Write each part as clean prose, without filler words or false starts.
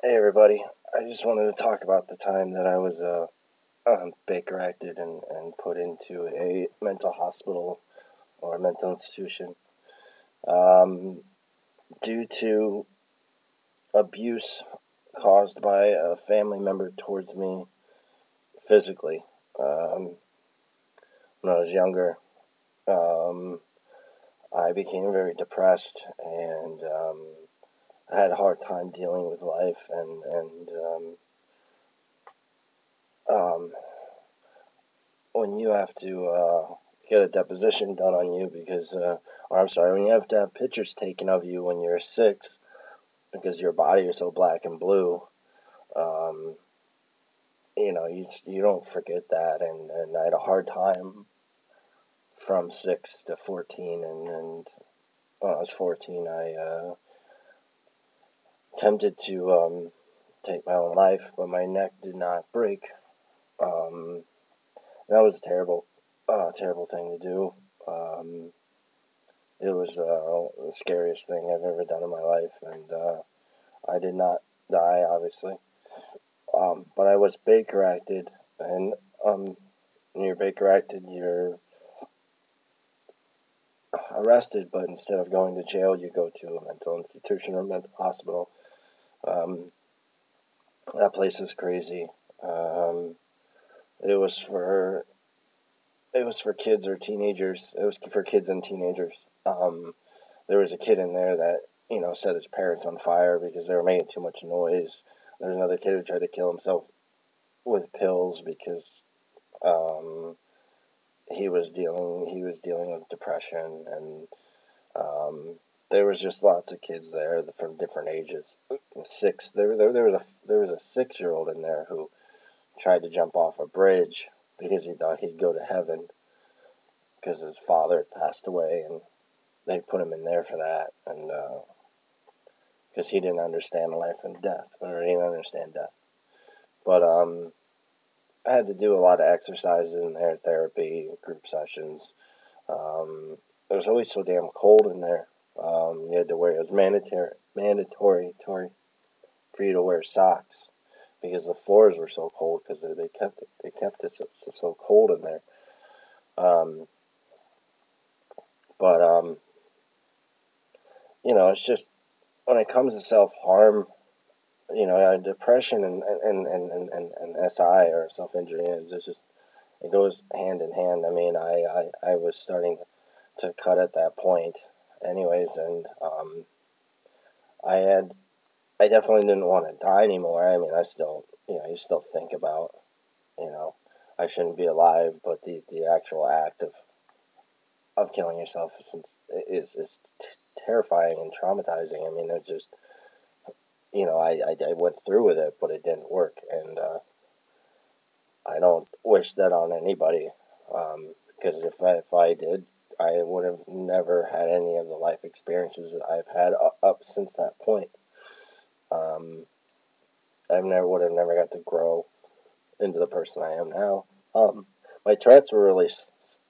Hey everybody, I just wanted to talk about the time that I was Baker acted and put into a mental hospital or a mental institution um, due to abuse caused by a family member towards me physically. Um, when I was younger, um, I became very depressed and I had a hard time dealing with life and when you have to get a deposition done on you or I'm sorry, when you have to have pictures taken of you when you're 6 because your body is so black and blue, um, you don't forget that. And I had a hard time from 6 to 14, and when I was 14, I attempted to take my own life, but my neck did not break. Um, that was a terrible thing to do. It was the scariest thing I've ever done in my life, and I did not die, obviously. But I was Baker acted, and when you're Baker acted, you're arrested, but instead of going to jail, you go to a mental institution or mental hospital. Um, that place was crazy. Um, it was for it was for kids or teenagers. It was for kids and teenagers. Um, there was a kid in there that set his parents on fire because they were making too much noise. There's another kid who tried to kill himself with pills because um, he was dealing with depression, and um, there was just lots of kids there from different ages. There was a 6-year-old in there who tried to jump off a bridge because he thought he'd go to heaven because his father passed away, and they put him in there for that, and because he didn't understand life and death, or he didn't understand death. But I had to do a lot of exercises in there, therapy, group sessions. It was always so damn cold in there. You had to wear, it was mandatory for you to wear socks because the floors were so cold because they kept it so cold in there. Um, but it's just when it comes to self harm, depression and SI or self injury, it's just it goes hand in hand. I mean, I was starting to cut at that point, anyways, and I had I definitely didn't want to die anymore. I mean, I still you still think about you know I shouldn't be alive, but the actual act of killing yourself is terrifying and traumatizing. I mean, it's just I went through with it, but it didn't work, and I don't wish that on anybody. Because if I did, I would have never had any of the life experiences that I've had up since that point. Um, I would have never got to grow into the person I am now. My Tourette's were really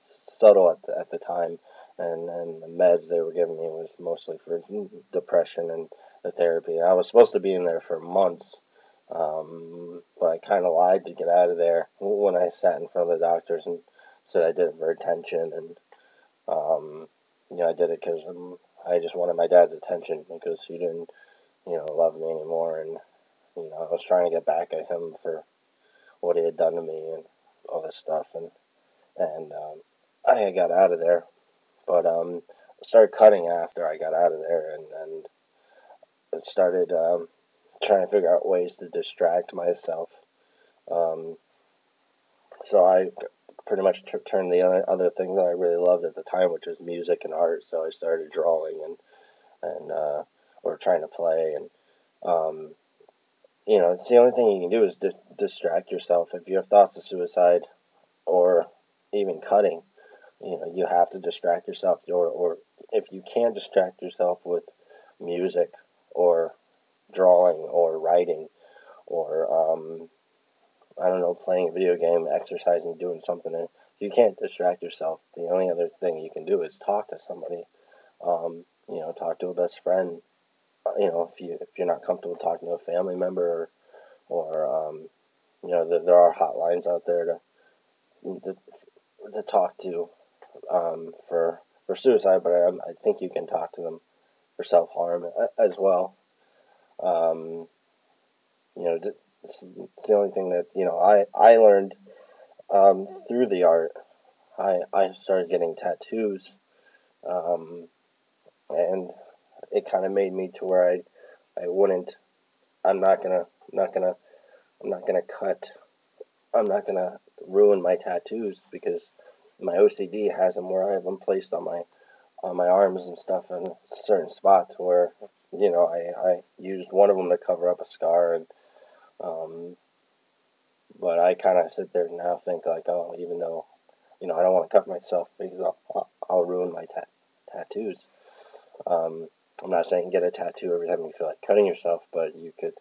subtle at the time, and the meds they were giving me was mostly for depression and the therapy. I was supposed to be in there for months, but I kind of lied to get out of there when I sat in front of the doctors and said I did it for attention, and um, I did it because I just wanted my dad's attention because he didn't, love me anymore, and I was trying to get back at him for what he had done to me and all this stuff, and I got out of there, but I started cutting after I got out of there, and it started trying to figure out ways to distract myself. Um, so I pretty much turned the other thing that I really loved at the time, which was music and art. So I started drawing and or trying to play, and um, it's the only thing you can do is distract yourself. If you have thoughts of suicide or even cutting, you have to distract yourself, or if you can't distract yourself with music or drawing or writing or I don't know, playing a video game, exercising, doing something. If you can't distract yourself, the only other thing you can do is talk to somebody. Talk to a best friend. if you're not comfortable talking to a family member, or there are hotlines out there to talk to, for suicide, but I think you can talk to them for self harm as well. Um, it's the only thing that's I learned through the art. I started getting tattoos, um, and it kind of made me to where I wouldn't. I'm not gonna. I'm not gonna. I'm not gonna cut. I'm not gonna ruin my tattoos because my OCD has them where I have them placed on my arms and stuff in certain spots where I used one of them to cover up a scar, and um, but I kind of sit there now think like, oh, even though I don't want to cut myself because I'll ruin my tattoos. Um, I'm not saying get a tattoo every time you feel like cutting yourself, but you could,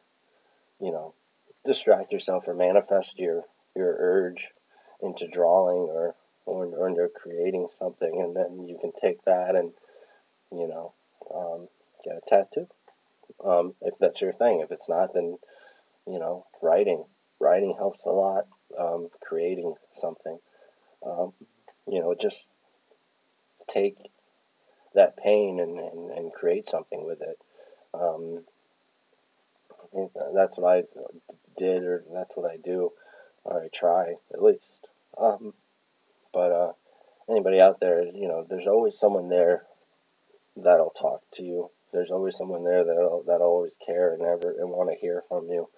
you know, distract yourself or manifest your urge into drawing or into creating something, and then you can take that and you know get a tattoo. If that's your thing. If it's not, then writing. Writing helps a lot. Creating something. Um, just take that pain and create something with it. Um, that's what I did, or that's what I do, or I try at least. Um, but anybody out there, there's always someone there that'll talk to you. There's always someone there that'll always care and want to hear from you.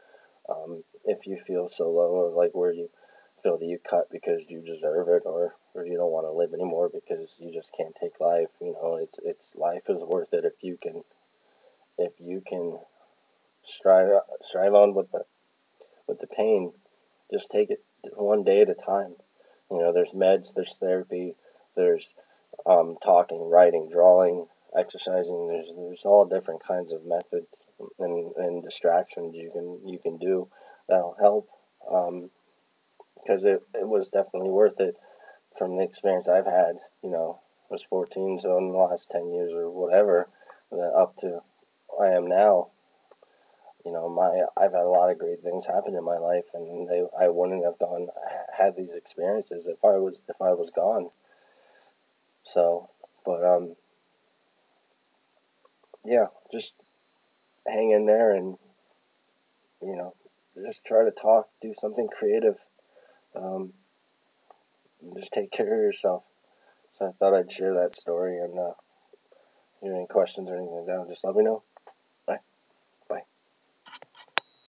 If you feel so low, or like where you feel that you cut because you deserve it, or you don't want to live anymore because you just can't take life. It's life is worth it if you can strive on with the pain. Just take it one day at a time. There's meds, there's therapy, there's talking, writing, drawing, exercising. There's all different kinds of methods and distractions you can do that'll help. Because it was definitely worth it from the experience I've had. I was 14, so in the last 10 years or whatever, up to I am now. I've had a lot of great things happen in my life, and I wouldn't have had these experiences if I was gone. So, but yeah, just hang in there and you know just try to talk, do something creative, um, and just take care of yourself. So I thought I'd share that story, and if you have any questions or anything like that, just let me know.